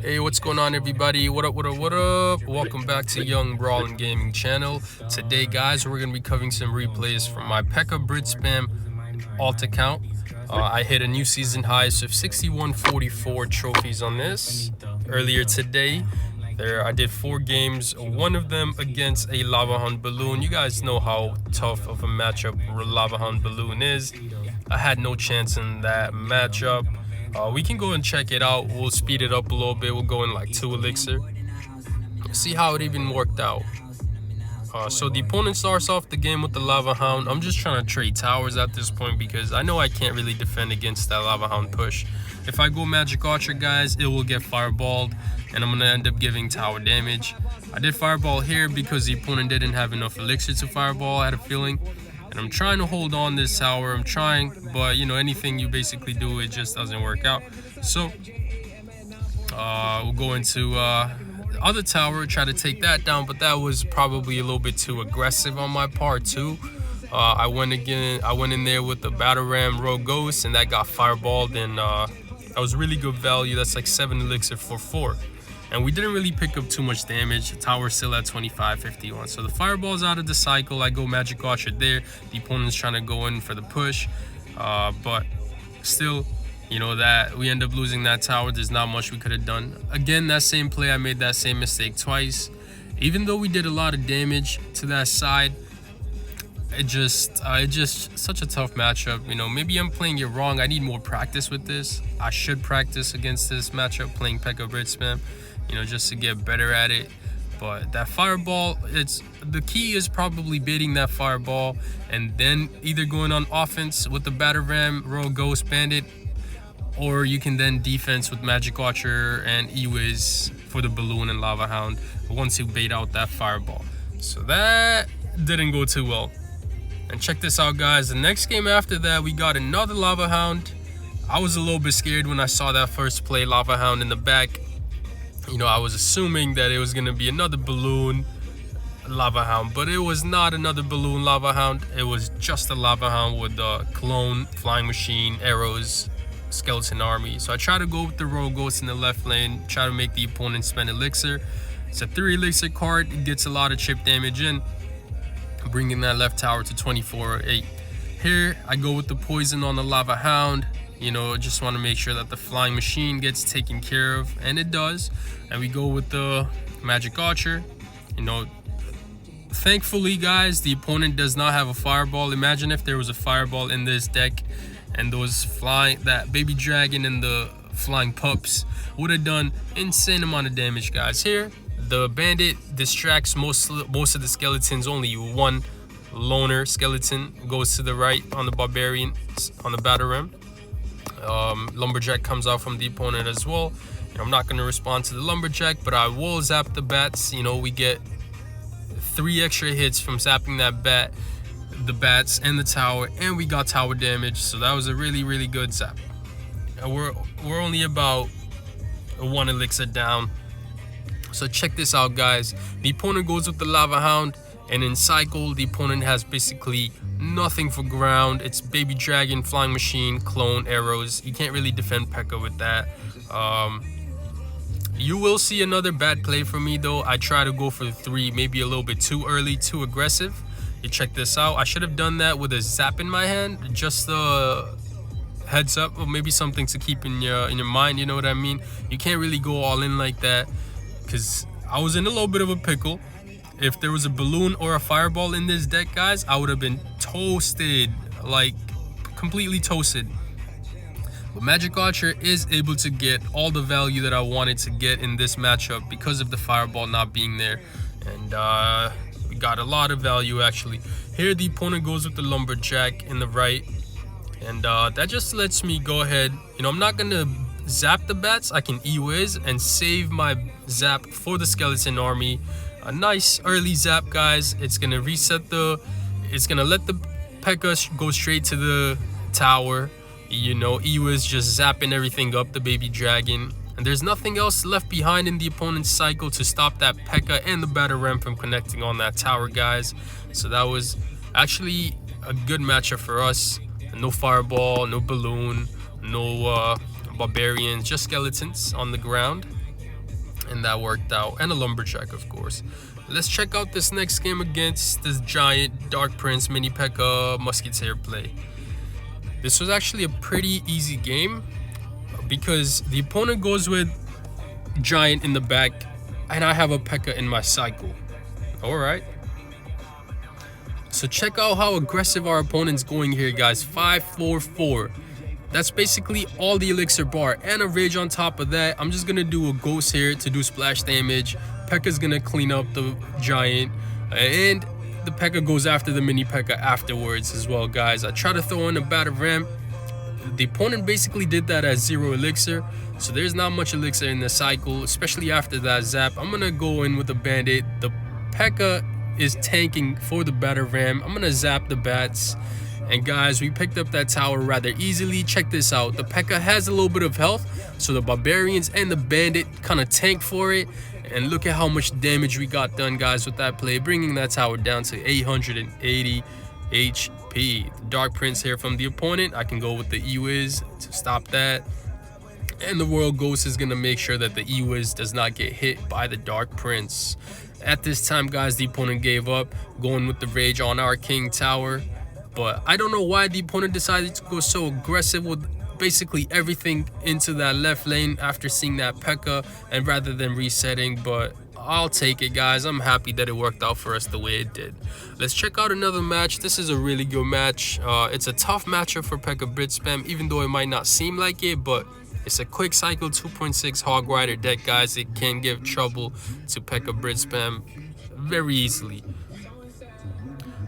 Hey, what's going on, everybody? What up, what up, what up? Welcome back to Young Brawling Gaming channel. Today, guys, we're going to be covering some replays from my Pekka Brit Spam alt account. I hit a new season high of 6144 trophies on this earlier today. I did 4 games, one of them against a Lava Hound Balloon. You guys know how tough of a matchup Lava Hound Balloon is. I had no chance in that matchup. We can go and check it out. We'll speed it up a little bit. We'll go in like 2 elixir. See how it even worked out. So the opponent starts off the game with the Lava Hound. I'm just trying to trade towers at this point because I know I can't really defend against that Lava Hound push. If I go Magic Archer, guys, it will get fireballed and I'm going to end up giving tower damage. I did fireball here because the opponent didn't have enough elixir to fireball, I had a feeling. And I'm trying to hold on this tower. I'm trying, but you know, anything you basically do, it just doesn't work out. So we'll go into the other tower, try to take that down, but that was probably a little bit too aggressive on my part too. I went in there with the Battle Ram Rogue Ghost, and that got fireballed, and that was really good value. That's like 7 elixir for 4. And we didn't really pick up too much damage. The tower's still at 2551. So the fireball's out of the cycle. I go Magic Archer there. The opponent's trying to go in for the push. But still, you know, that we end up losing that tower. There's not much we could have done. Again, that same play, I made that same mistake twice. Even though we did a lot of damage to that side, it just such a tough matchup. You know, maybe I'm playing it wrong. I need more practice with this. I should practice against this matchup, playing Pekka Brit Spam, you know, just to get better at it. But that fireball, the key is probably baiting that fireball and then either going on offense with the Batter Ram, Royal Ghost Bandit, or you can then defense with Magic Archer and E-Wiz for the Balloon and Lava Hound once you bait out that fireball. So that didn't go too well. And check this out, guys. The next game after that, we got another Lava Hound. I was a little bit scared when I saw that first play, Lava Hound in the back. You know, I was assuming that it was going to be another Balloon Lava Hound, but it was not another Balloon Lava Hound. It was just a Lava Hound with the clone, flying machine, arrows, skeleton army. So I try to go with the Rogue Ghost in the left lane, try to make the opponent spend elixir. It's a 3 elixir card. It gets a lot of chip damage in, bringing that left tower to 24-8. Here, I go with the poison on the Lava Hound. You know, just want to make sure that the flying machine gets taken care of, and it does. And we go with the Magic Archer. You know, thankfully, guys, the opponent does not have a fireball. Imagine if there was a fireball in this deck, and that baby dragon and the flying pups would have done insane amount of damage, guys. Here, the bandit distracts most of the skeletons. Only one loner skeleton goes to the right on the barbarian, on the Battle Ram. Lumberjack comes out from the opponent as well. You know, I'm not going to respond to the Lumberjack, but I will zap the bats. You know, we get 3 extra hits from zapping that bat, the bats and the tower, and we got tower damage. So that was a really, really good zap. And we're only about 1 elixir down. So check this out, guys. The opponent goes with the Lava Hound, and in cycle, the opponent has basically nothing for ground. It's baby dragon, flying machine, clone, arrows. You can't really defend Pekka with that. You will see another bad play from me, though. I try to go for 3, maybe a little bit too early, too aggressive. You check this out. I should have done that with a zap in my hand, just a heads up, or maybe something to keep in your mind. You know what I mean? You can't really go all in like that, because I was in a little bit of a pickle. If there was a balloon or a fireball in this deck, guys, I would have been toasted, like completely toasted. But Magic Archer is able to get all the value that I wanted to get in this matchup because of the fireball not being there. And we got a lot of value, actually. Here, the opponent goes with the Lumberjack in the right. And that just lets me go ahead. You know, I'm not going to zap the bats. I can E-Wiz and save my zap for the skeleton army. A nice early zap, guys. It's gonna reset it's gonna let the Pekka go straight to the tower. You know, E-Wiz just zapping everything up, the baby dragon. And there's nothing else left behind in the opponent's cycle to stop that Pekka and the Battle Ram from connecting on that tower, guys. So that was actually a good matchup for us. No fireball, no balloon, no barbarians, just skeletons on the ground. and that worked out. And a lumberjack, of course. Let's check out this next game against this giant Dark Prince Mini Pekka Musketeer play. This was actually a pretty easy game because the opponent goes with giant in the back and I have a Pekka in my cycle. Alright. So check out how aggressive our opponent's going here, guys. 5-4-4. That's basically all the elixir bar and a rage on top of that. I'm just gonna do a ghost here to do splash damage. Pekka's gonna clean up the giant, and the Pekka goes after the mini Pekka afterwards as well, guys. I try to throw in a battle ram. The opponent basically did that at 0 elixir, so there's not much elixir in the cycle, especially after that zap. I'm gonna go in with a bandit. The Pekka is tanking for the battle ram. I'm gonna zap the bats. And guys, we picked up that tower rather easily. Check this out. The Pekka has a little bit of health, so the barbarians and the bandit kind of tanked for it. And look at how much damage we got done, guys, with that play, bringing that tower down to 880 HP. The Dark Prince here from the opponent. I can go with the E-Wiz to stop that. And the Royal Ghost is going to make sure that the E-Wiz does not get hit by the Dark Prince. At this time, guys, the opponent gave up, going with the rage on our King Tower. But I don't know why the opponent decided to go so aggressive with basically everything into that left lane after seeing that Pekka, and rather than resetting. But I'll take it, guys. I'm happy that it worked out for us the way it did. Let's check out another match. This is a really good match. It's a tough matchup for Pekka Brit Spam, even though it might not seem like it, but it's a quick cycle 2.6 Hog Rider deck, guys. It can give trouble to Pekka Brit Spam very easily.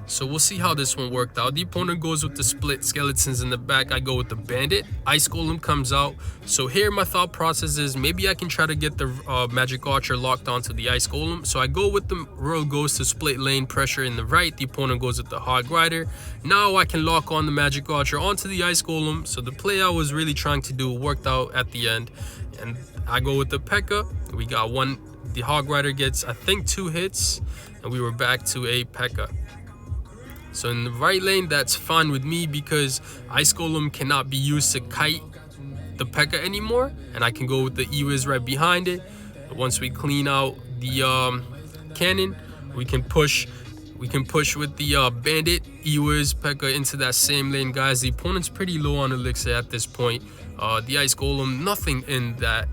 So we'll see how this one worked out. The opponent goes with the split skeletons in the back. I go with the bandit. Ice Golem comes out. So here my thought process is maybe I can try to get the magic archer locked onto the Ice Golem. So I go with the Royal Ghost to split lane pressure in the right. The opponent goes with the Hog Rider. Now I can lock on the magic archer onto the Ice Golem. So the play I was really trying to do worked out at the end. And I go with the Pekka. We got one. The Hog Rider gets, I think, 2 hits. And we were back to a Pekka. So in the right lane, that's fine with me because Ice Golem cannot be used to kite the Pekka anymore. And I can go with the E-Wiz right behind it. Once we clean out the cannon, we can push with the bandit, E-Wiz, Pekka into that same lane, guys. The opponent's pretty low on elixir at this point. The Ice Golem, nothing in that.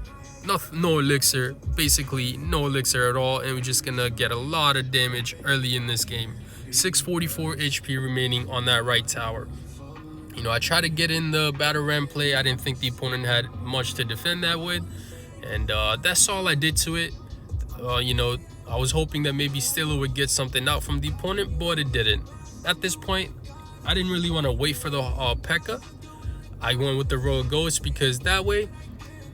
No elixir, basically no elixir at all. And we're just gonna get a lot of damage early in this game. 644 HP remaining on that right tower. You know, I tried to get in the battle ram play. I didn't think the opponent had much to defend that with, and that's all I did to it. You know, I was hoping that maybe Stiller would get something out from the opponent, but it didn't. At this point, I didn't really want to wait for the Pekka. I went with the Royal Ghost because that way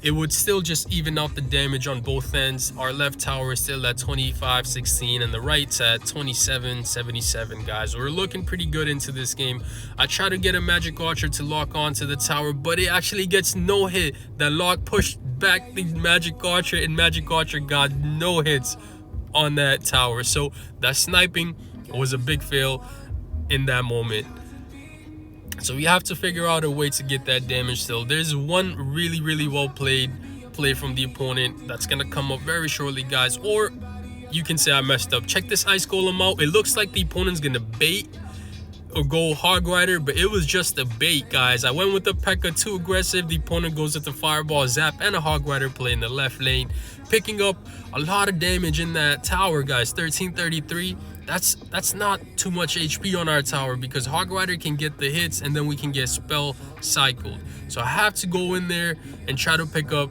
it would still just even out the damage on both ends. Our left tower is still at 25-16 and the right's at 27-77, guys. We're looking pretty good into this game. I try to get a magic archer to lock onto the tower, but it actually gets no hit. That lock pushed back the magic archer, and magic archer got no hits on that tower. So that sniping was a big fail in that moment. So we have to figure out a way to get that damage still. There's one really well played play from the opponent that's gonna come up very shortly, guys. Or you can say I messed up. Check this Ice Golem out. It looks like the opponent's gonna bait or go Hog Rider, but it was just a bait, guys. I went with the Pekka, too aggressive. The opponent goes with the Fireball, Zap, and a Hog Rider play in the left lane, picking up a lot of damage in that tower, guys. 1333. That's not too much HP on our tower because Hog Rider can get the hits and then we can get spell cycled. So I have to go in there and try to pick up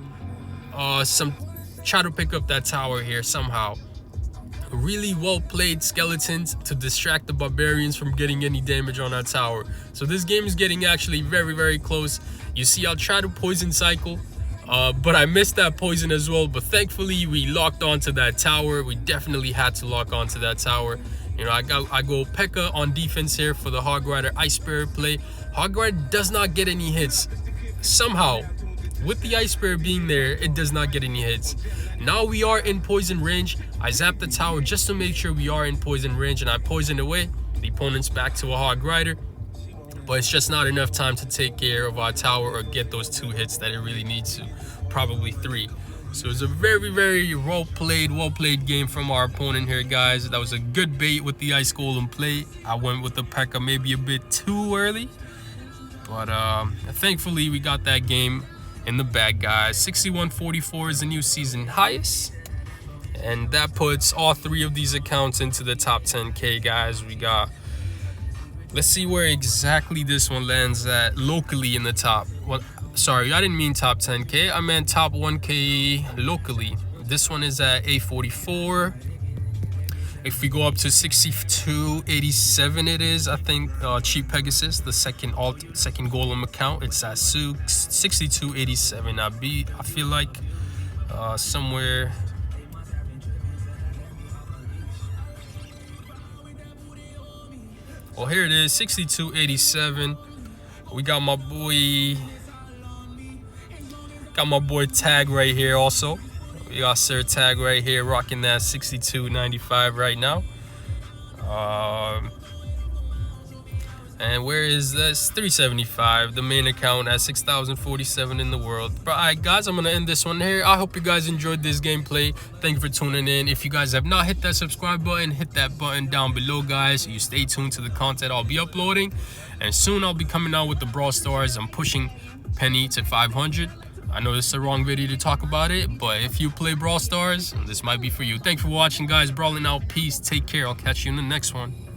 that tower here somehow. Really well played skeletons to distract the barbarians from getting any damage on our tower. So this game is getting actually very close. You see, I'll try to poison cycle, but I missed that poison as well. But thankfully we locked onto that tower. We definitely had to lock onto that tower. You know, I go Pekka on defense here for the Hog Rider Ice Spirit play. Hog Rider does not get any hits somehow. With the Ice Spirit being there, it does not get any hits. Now we are in poison range. I zap the tower just to make sure we are in poison range, and I poison away. The opponent's back to a Hog Rider, but it's just not enough time to take care of our tower or get those 2 hits that it really needs to. Probably 3. So it's a very well played game from our opponent here, guys. That was a good bait with the ice golem plate. I went with the Pekka maybe a bit too early, but thankfully we got that game in the bag, guys. 61.44 is the new season highest, and that puts all three of these accounts into the top 10K, guys. We got, let's see where exactly this one lands at locally in the top. Well, sorry, I didn't mean top 10K. I meant top 1K locally. This one is at 844. If we go up to 62.87, it is, I think, Cheap Pegasus, the second golem account, it's at 62.87. I feel like somewhere. Well, here it is, 62.87. We got my boy Tag right here also. We got Sir Tag right here rocking that 62.95 right now. And where is this? 375, the main account at 6,047 in the world. But alright, guys, I'm gonna end this one here. I hope you guys enjoyed this gameplay. Thank you for tuning in. If you guys have not hit that subscribe button, hit that button down below, guys, so you stay tuned to the content I'll be uploading. And soon I'll be coming out with the Brawl Stars. I'm pushing Penny to 500. I know this is the wrong video to talk about it, but if you play Brawl Stars, this might be for you. Thanks for watching, guys. Brawling out. Peace. Take care. I'll catch you in the next one.